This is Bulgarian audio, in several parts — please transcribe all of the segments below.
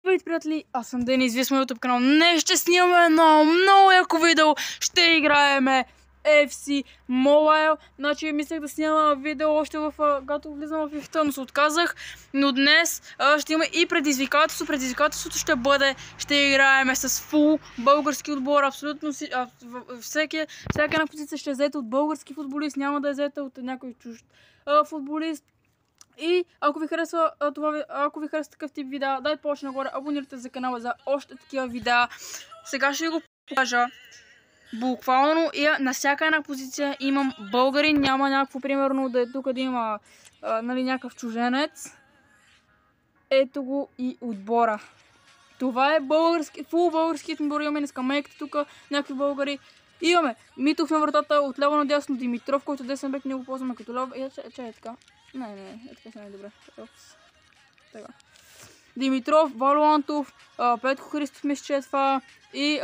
Здравейте, приятели! Аз съм Денис, вие сме на YouTube канал. Днес ще снимаме едно много яко видео. Ще играеме FC Mobile. Значи мислех да снимам видео още когато влизам в FIFA, но се отказах. Но днес ще има и предизвикателство. Предизвикателството ще бъде, ще играеме с фул български отбор. Абсолютно всяка една позиция ще е взета от български футболист. Няма да е взета от някой чужд футболист. И ако ви харесва ако ви харесва такъв тип видеа, дайте повече нагоре, абонирайте за канала за още такива видеа. Сега ще ви го покажа. Буквално и на всяка една позиция имам българин, няма някакво примерно да е тук да има някакъв чуженец. Ето го и отбора. Това е български, фул българският отбор, имаме скамейката тук, някакви българи. Имаме Митов на вратата, отляво надясно Димитров, който десен бек, ние го ползваме като ляво. Е така. Не, така са най-добре. Така. Димитров, Валуантов, Петко Христов мисля, че е това. И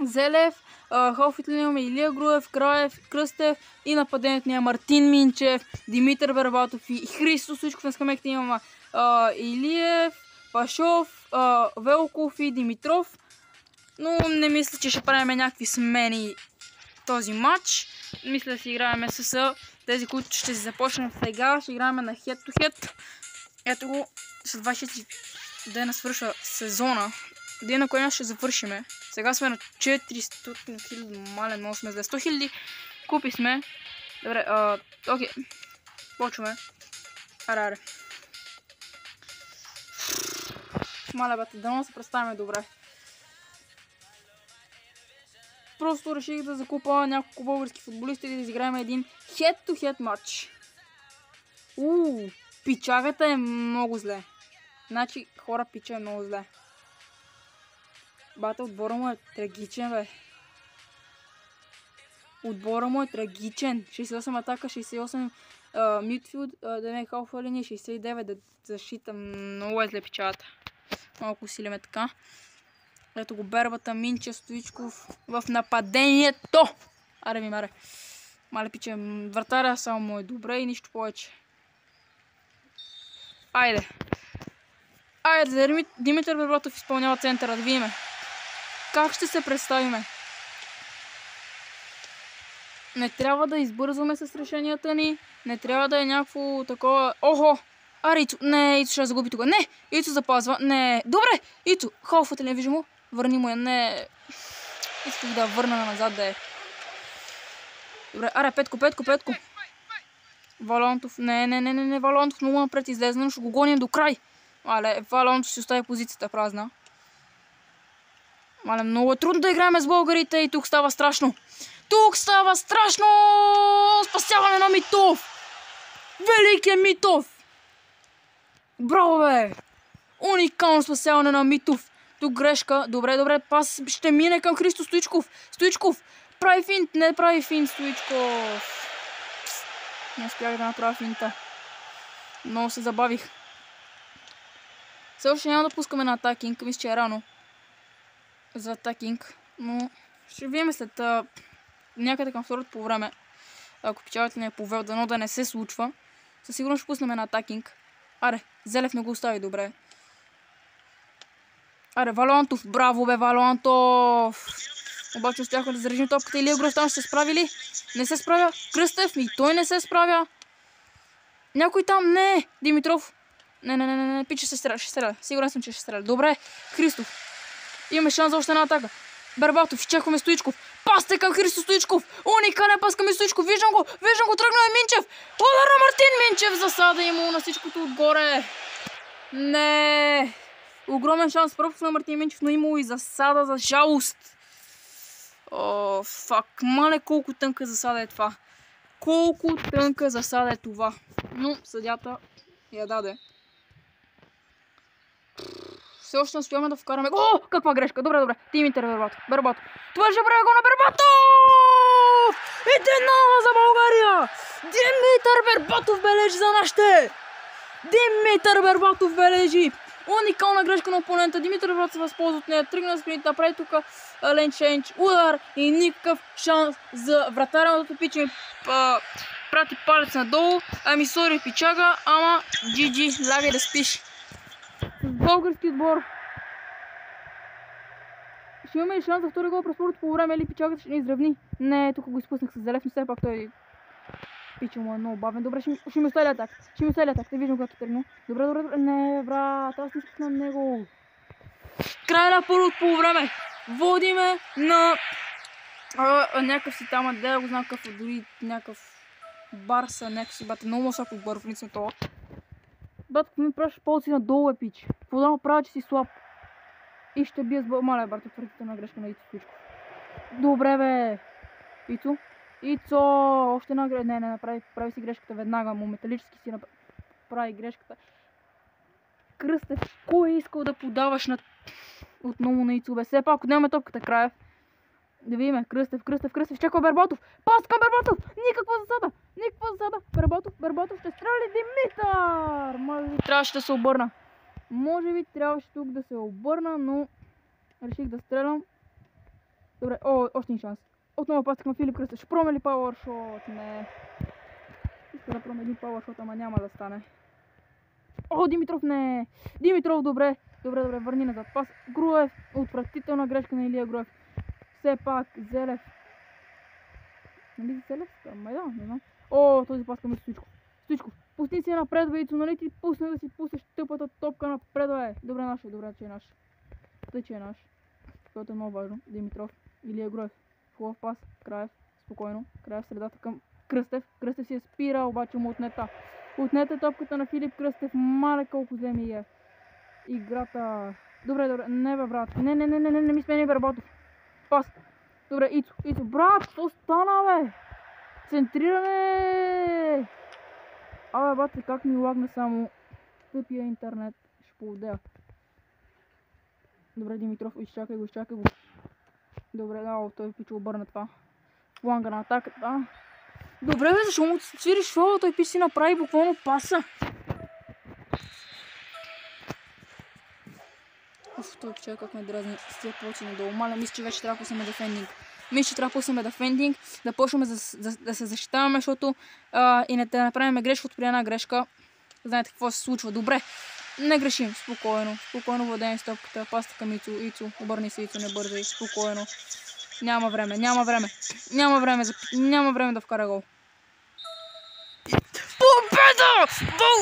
Зелев, халфите имаме Илия Груев, Краев, Кръстев и нападението ни е Мартин Минчев, Димитър Бербатов и Христо Стоичков. На скамейката имаме Илиев, Пашов, Велков и Димитров. Но не мисля, че ще правим някакви смени този матч. Мисля да си играем с тези, които ще си започнат сега. Ще играем на head-to-head. Ето го, след 26 дена свършва сезона. Ден на коя ще завършиме. сега сме на 400 хиляди, мале, много сме за 100 хиляди. Купи сме. Добре, окей. Почваме. Аре. Мале, бате, да се представяме добре. Просто реших да закупа няколко български футболисти и да изиграем един head-to-head матч. Пичагата е много зле. Значи, хора, пича е много зле. Бата, отбора му е трагичен, бе. Отбора му е трагичен. 68 атака, 68 мидфилд, да не е халфа линия, 69 да защита. Много е зле пичагата. Малко усилиме така. Ето го Бербата, Минчев, Стоичков в нападението. Аре ми, маре. Мале пиче, вратаря само му е добре и нищо повече. Айде. Айде, Димитър Бербатов изпълнява центъра, да видим. Как ще се представиме? Не трябва да избързваме с решенията ни. Не трябва да е някакво такова... Охо! Аре, Ицо. Не, Ицо ще загуби тук. Не! Ицо запазва. Не. Добре! Ицо, халфата не вижда му. Върни му я. Не. Исках да върна назад да е. Добре, аре, Петко. Валуантов. Не, Валуантов много напред излезе, но ще го гоним до край. Мале, Валуантов ще остави позицията празна. Мале, много е трудно да играем с българите и тук става страшно. Спасяване на Митов! Великият Митов! Браво, бе! Уникално спасяване на Митов. Тук грешка. Добре. Пас ще мине към Христо Стоичков. Прави финт. Не прави финт, Стоичков. Не успях да направя финта. Много се забавих. Все още няма да пускаме на атакинг. Мисля, че е рано за атакинг. Но ще видим след някъде към второто по време. Ако печалът не е повел, дано да не се случва. Със сигурно ще пуснем на атакинг. Аре, Зелев не го остави добре. Аре, Валуантов. Браво, бе, Валуантов. Обаче успяха да зарежим топката. Илия Груев там ще се справи ли? Не се справя. Кръстев и той не се справя. Някой там? Не. Димитров. Не. Пича ще стреля. Сигурен съм, че ще стреля. Добре. Христов. Имаме шанс за още една атака. Бербатов. Изчакваме Стоичков. Пасте към Христо Стоичков. Уникален пас към Стоичков. Виждам го. Тръгна е Минчев. Удар на Мартин Минчев. Засада има на всичкото отгоре. Не. Огромен шанс. Пропуск на Мартин Минчев, но имало и засада за жалост. Фак. Мале, колко тънка засада е това. Но съдята я даде. Все още успяваме да вкараме... Каква грешка! Добре. Димитър Бербатов. Това ще прави гол на Бербатов! 1-0 за България! Димитър Бербатов бележи за нашите! Уникална грешка на опонента. Димитър Бербатов се възползва от нея. Тръгна спринт, направи тук лейн чейндж, удар и никакъв шанс за вратаря. Пиче прати палец надолу. Ами сори, пичага, ама GG, лягай да спиш. Български отбор. Ще имаме ли шанс за втори гол през първото по време или пичагата ще ни изравни? Не, тук го изпуснах с Зелев, но все пак той пича му е много бавен. Добре, ще ми остави атак. Ще ми остави атак, те виждам както тръгна. Добре. Не, брат, аз не исках на него. Край на първото по време. Водиме на някакъв си там, да го знам какъв, дори някакъв Барса, някакъв си бате, много масак отбор в лице това. Бат, ми пращаш полци надолу е пич. Какво да направя, че си слаб? И ще бия с маля, брат, отвратителна грешка на Ицо Стоичков. Добре, бе. Ицо, още една грешка. Не, прави си грешката веднага, моменталически си прави грешката. Кръстев, кой е искал да подаваш отново на Ицо, бе? Все пак, ако нямаме топката, Краев. Да видиме, Кръстев, чакай Берботов! Пас към Берботов! Никаква засада! Берботов ще стреля Димитър! Може би трябваше да се обърна. Може би трябваше тук да се обърна, но реших да стрелям. Добре, още един шанс. Отново пас към Филип Кръстев. Ще пробваме ли пауършот? Не. Иска да пробваме един пауършот, ама няма да стане. Димитров не! Димитров, добре, върни назад. Пас, Груев, отвратителна грешка на Илия Груев. Все пак, Зелев. Нали Зелев? Май да, не знам. Този пас към Стоичков. Пусни си напред, бе, Ицо, нали ти пусна да си пуснеш тъпата топка напред, бе. Добре, че е наш. Тъй, че е наш. Което е много важно. Димитров. Илия Груев. Хубав пас. Краев. Спокойно. Краев средата към Кръстев. Кръстев си е спира, обаче му отнета. Отнете топката на Филип Кръстев. Мале колко зле ми е играта. Добре. Не, бе, брат. Не ми смени Берботов. Пас. Добре, Ицо. Брат, какво стана, бе? Центриране! Абе, бате, как ми лагна само тъпия интернет. Ще поводея. Добре, Димитров, изчакай го. Добре, той пич обърна това. Фланга на атаката. Добре, бе, защо му свириш фола? Той пич си направи буквално паса. Той пича как ме дразни с тия плочи надолу. Маля, мисля, че вече трябва да пуснем дефендинг. Да почнем да се защитаваме, защото и не да направим грешка от при една грешка. Знаете какво се случва. Добре, не грешим. Спокойно владеем с топката. Паста към Ицо. Обърни се, Ицо, не бързай. Спокойно. Няма време да вкара гол. Победа!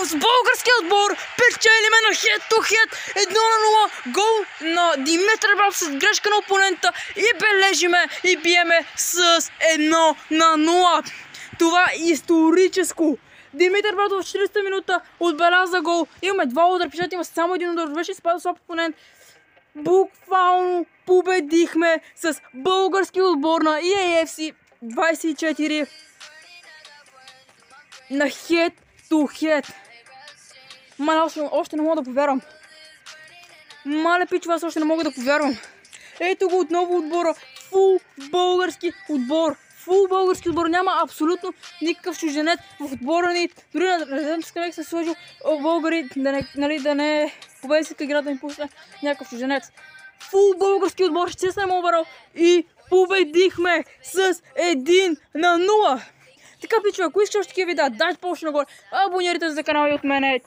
С българския отбор печелиме на хед-то-хед 1-0 гол на Димитър Брав с грешка на опонента и бележиме и биеме с 1-0. Това е историческо. Димитър Брав в 40-та минута отбеляза гол. Имаме два удара, пишете, има само един удар, беше изпада слаб опонент. Буквално победихме с български отбор на EAFC 24 на хед-то-хед. Маля, още не мога да повярвам. Маля, пичува, аз още не мога да повярвам. Ето го отново отбора. Фул български отбор. Няма абсолютно никакъв чужденец в отбора ни. Дори на реденци скамейка се сложил българи, да не победителска игра да ми пусне някакъв чужденец. Фул български отбор, ще се overall и победихме с 1-0. Така, пичува, ако искаш такива видеа, дайте повече нагоре, абонирайте се за канала и от мене.